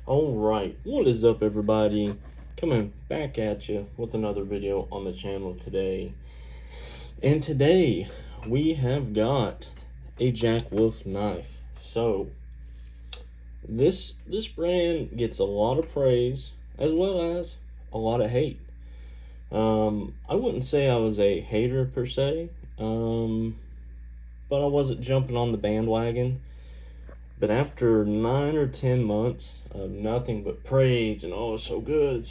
All right, what is up, everybody? Coming back at you with another video on the channel today. And today we have got a Jack Wolf knife. So this brand gets a lot of praise as well as a lot of hate. I wouldn't say I was a hater per se, but I wasn't jumping on the bandwagon. But after 9 or 10 months of nothing but praise and oh, it's so good,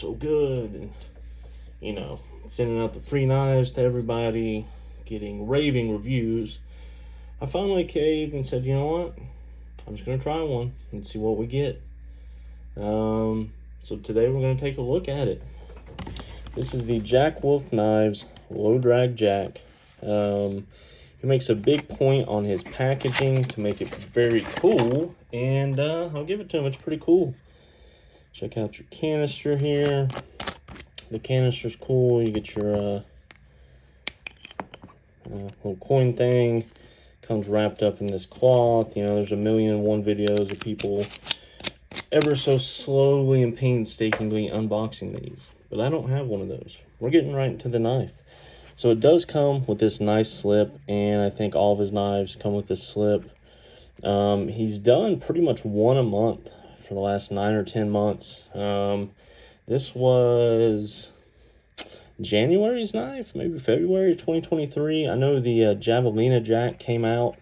and sending out the free knives to everybody, getting raving reviews, I finally caved and said, you know what? I'm just gonna try one and see what we get. So today we're gonna take a look at it. This is the Jack Wolf Knives Low Drag Jack. He makes a big point on his packaging to make it very cool, and I'll give it to him. It's pretty cool. Check out your canister here. The canister's cool. You get your little coin thing. Comes wrapped up in this cloth. You know, there's 1,000,001 videos of people ever so slowly and painstakingly unboxing these, but I don't have one of those. We're getting right into the knife. So it does come with this nice slip, and I think all of his knives come with this slip. He's done pretty much one a month for the last 9 or 10 months. This was January's knife, maybe February 2023. I know the Javelina Jack came out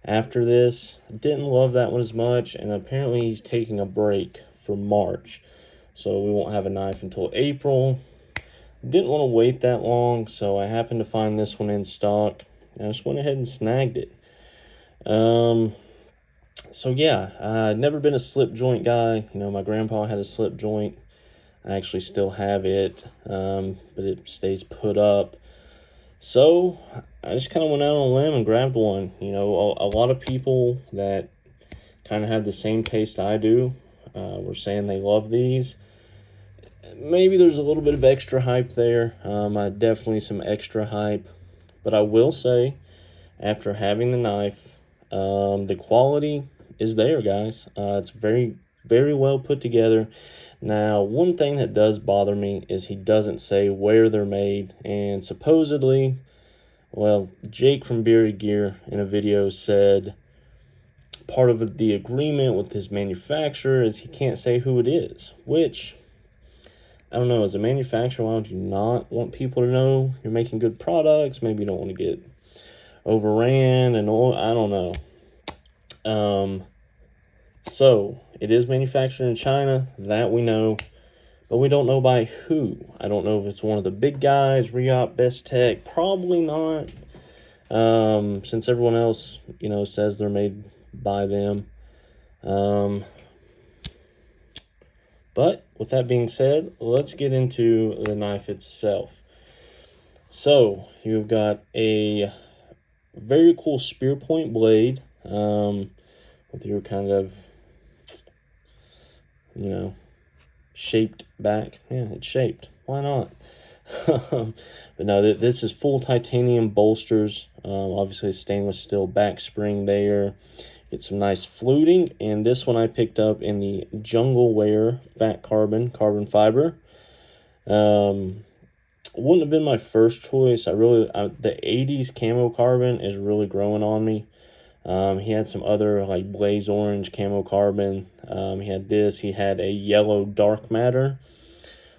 after this. Didn't love that one as much, and apparently he's taking a break for March. So we won't have a knife until April. Didn't want to wait that long, so I happened to find this one in stock, and I just went ahead and snagged it. So yeah, I'd never been a slip joint guy. You know, my grandpa had a slip joint. I actually still have it, but it stays put up. So I just kind of went out on a limb and grabbed one. You know, a lot of people that kind of have the same taste I do were saying they love these. Maybe there's a little bit of extra hype there. Definitely some extra hype. But I will say, after having the knife, the quality is there, guys. It's very, very well put together. Now, one thing that does bother me is he doesn't say where they're made. And supposedly, well, Jake from Bearded Gear in a video said part of the agreement with his manufacturer is he can't say who it is, which, I don't know, as a manufacturer, why would you not want people to know you're making good products? Maybe you don't want to get overran and all, I don't know. So it is manufactured in China, that we know, but we don't know by who. I don't know if it's one of the big guys, Riot, Bestech, probably not. Since everyone else, you know, says they're made by them. But with that being said, let's get into the knife itself. So you've got a very cool spear point blade with your kind of, you know, shaped back. Yeah, it's shaped. Why not? But no, this is full titanium bolsters. Obviously, stainless steel back spring there. Get some nice fluting, and this one I picked up in the Jungle Wear Fat Carbon fiber. Wouldn't have been my first choice. The 80s camo carbon is really growing on me. He had some other like blaze orange camo carbon. He had this. He had a yellow dark matter,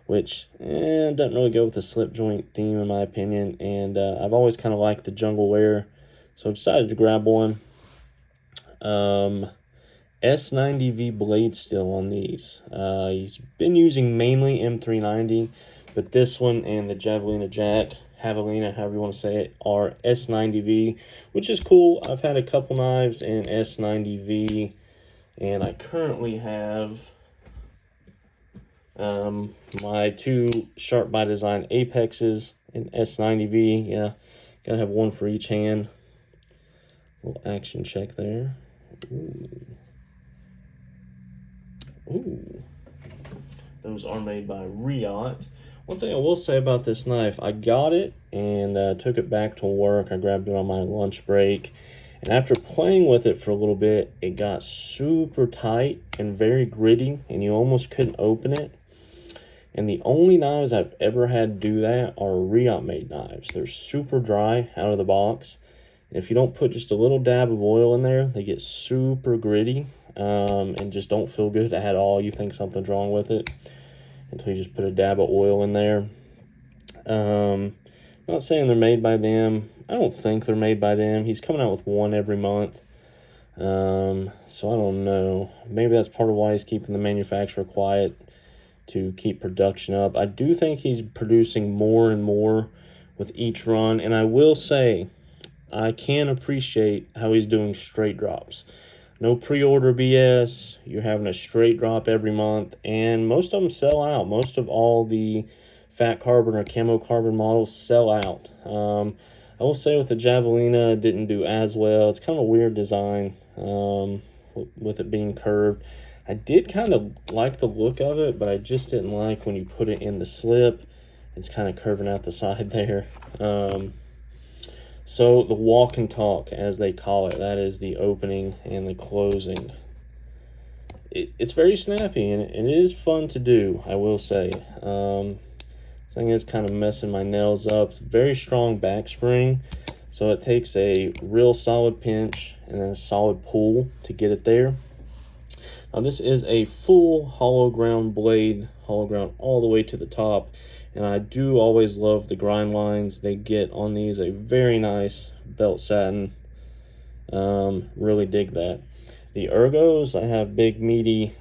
which doesn't really go with the slip joint theme in my opinion. And I've always kind of liked the Jungle Wear, so I decided to grab one. S90V blade steel on these. He's been using mainly M390, but this one and the Javelina Jack, Javelina, however you want to say it, are S90V, which is cool. I've had a couple knives in S90V, and I currently have my two Sharp by Design Apexes in S90V. Yeah, gotta have one for each hand. Little action check there. Ooh. Those are made by Riot. One thing I will say about this knife, I got it and took it back to work. I grabbed it on my lunch break, And after playing with it for a little bit, it got super tight and very gritty, and you almost couldn't open it. And the only knives I've ever had do that are Reop made knives. They're super dry out of the box. And if you don't put just a little dab of oil in there, they get super gritty and just don't feel good at all. You think something's wrong with it until you just put a dab of oil in there. Not saying they're made by them. I don't think they're made by them. He's coming out with one every month. So I don't know. Maybe that's part of why he's keeping the manufacturer quiet, to keep production up. I do think he's producing more and more with each run. And I will say, I can appreciate how he's doing straight drops. No pre-order BS. You're having a straight drop every month. And most of them sell out. Most of all the fat carbon or camo carbon models sell out. I will say with the Javelina, it didn't do as well. It's kind of a weird design with it being curved. I did kind of like the look of it, but I just didn't like when you put it in the slip. It's kind of curving out the side there. So the walk and talk, as they call it, that is the opening and the closing. It's very snappy, and it is fun to do, I will say. This thing is kind of messing my nails up. It's very strong back spring, so it takes a real solid pinch and then a solid pull to get it there. Now this is a full hollow ground blade, hollow ground all the way to the top, and I do always love the grind lines they get on these. A very nice belt satin. Really dig that. The ergos, I have big meaty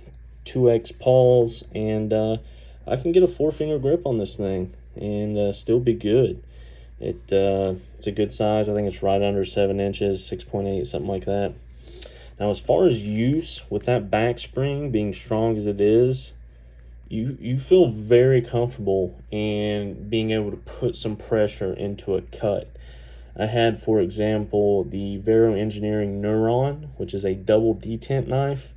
2X paws, and I can get a 4-finger grip on this thing and still be good. It's a good size. I think it's right under 7 inches, 6.8, something like that. Now, as far as use, with that back spring being strong as it is, you feel very comfortable in being able to put some pressure into a cut. I had, for example, the Vero Engineering Neuron, which is a double detent knife.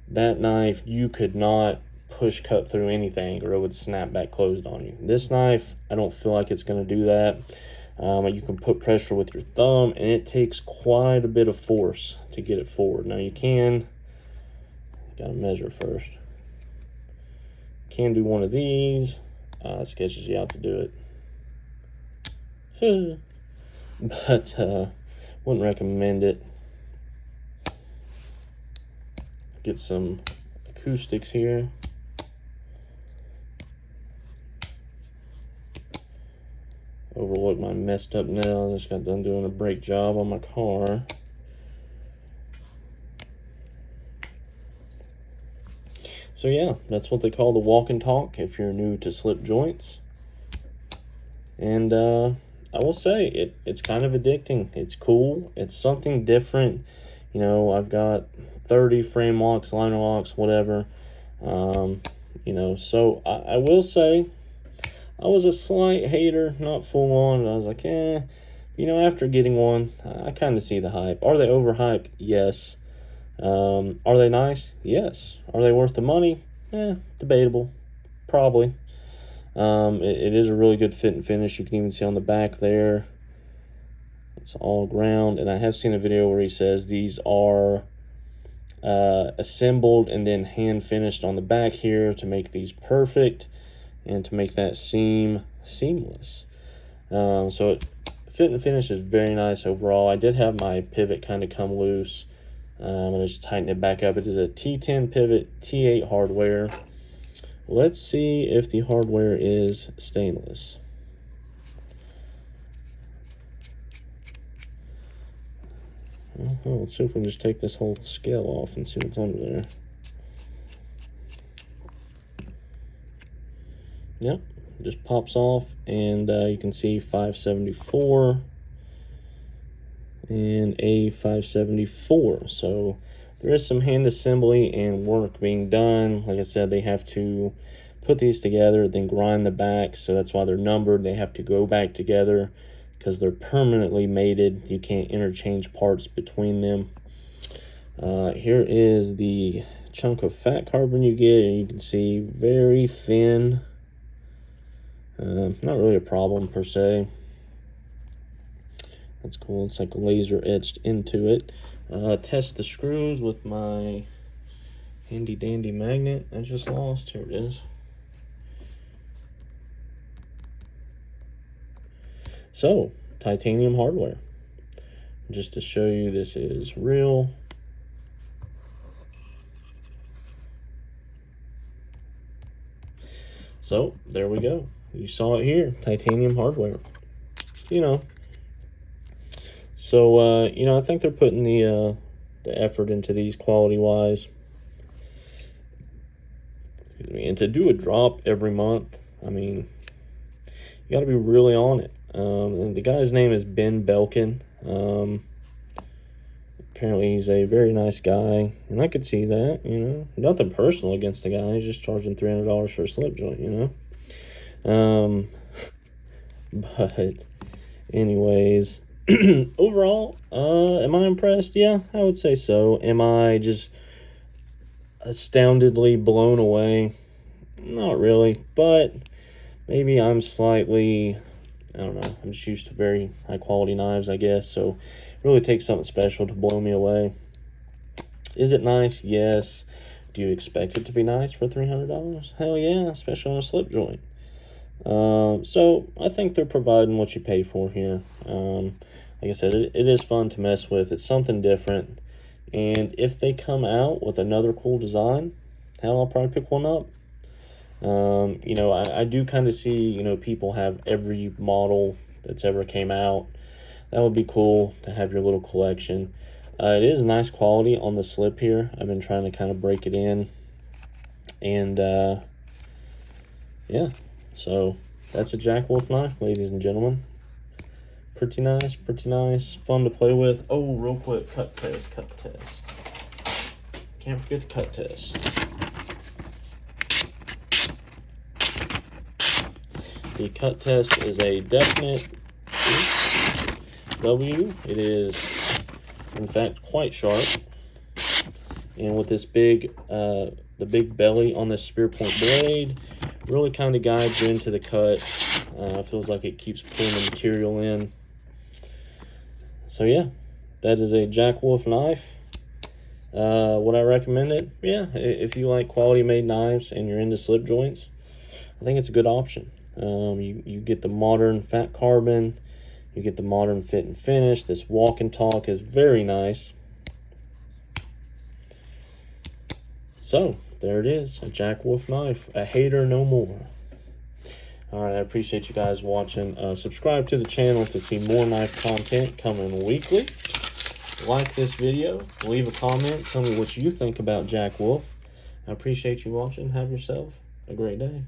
That knife, you could not push cut through anything or it would snap back closed on you. This knife, I don't feel like it's going to do that. You can put pressure with your thumb, and it takes quite a bit of force to get it forward. Now you gotta measure first. Can do one of these. It sketches you out to do it. But wouldn't recommend it. Get some acoustics here. Overlook my messed up nail. I just got done doing a brake job on my car. So yeah, that's what they call the walk and talk if you're new to slip joints. And I will say, it's kind of addicting. It's cool. It's something different. You know, I've got 30 frame locks, liner locks, whatever. You know, so I will say, I was a slight hater, not full on. I was like, you know, after getting one, I kind of see the hype. Are they overhyped? Yes. Are they nice? Yes. Are they worth the money? Debatable. Probably. It is a really good fit and finish. You can even see on the back there, it's all ground. And I have seen a video where he says these are assembled and then hand finished on the back here to make these perfect and to make that seam seamless. So fit and finish is very nice overall. I did have my pivot kind of come loose. I'm going to just tighten it back up. It is a T10 pivot, T8 hardware. Let's see if the hardware is stainless. Let's see if we can just take this whole scale off and see what's under there. Yep, just pops off, and you can see 574 and a 574. So there is some hand assembly and work being done. Like I said, they have to put these together, then grind the back, so that's why they're numbered. They have to go back together because they're permanently mated. You can't interchange parts between them. Here is the chunk of fat carbon you get, and you can see very thin. Not really a problem per se. That's cool. It's like laser etched into it. Test the screws with my handy dandy magnet I just lost. Here it is. So, titanium hardware. Just to show you this is real. So, there we go. You saw it here, titanium hardware. You know. So, you know, I think they're putting the effort into these quality-wise. And to do a drop every month, I mean, you got to be really on it. And the guy's name is Ben Belkin. Apparently he's a very nice guy, and I could see that, you know. Nothing personal against the guy. He's just charging $300 for a slip joint, you know. But anyways, overall, am I impressed? Yeah, I would say so. Am I just astoundedly blown away? Not really, but maybe I'm slightly, I don't know, I'm just used to very high quality knives, I guess, so it really takes something special to blow me away. Is it nice? Yes. Do you expect it to be nice for $300? Hell yeah, especially on a slip joint. So I think they're providing what you pay for here. Like I said, it is fun to mess with. It's something different, and if they come out with another cool design, hell, I'll probably pick one up. You know, I do kind of see, you know, people have every model that's ever came out. That would be cool to have your little collection. It is nice quality on the slip here. I've been trying to kind of break it in. And, yeah. So, that's a Jack Wolf knife, ladies and gentlemen. Pretty nice, pretty nice. Fun to play with. Oh, real quick, cut test. Can't forget the cut test. The cut test is a definite W. It is, in fact, quite sharp. And with this big, the big belly on this spear point blade, really kind of guides you into the cut. Feels like it keeps pulling the material in. So yeah, that is a Jack Wolf knife. Would I recommend it? Yeah, if you like quality made knives and you're into slip joints, I think it's a good option. You get the modern fat carbon, you get the modern fit and finish. This walk and talk is very nice. So there it is, a Jack Wolf knife, a hater no more. All right, I appreciate you guys watching. Subscribe to the channel to see more knife content coming weekly. Like this video, leave a comment, tell me what you think about Jack Wolf. I appreciate you watching. Have yourself a great day.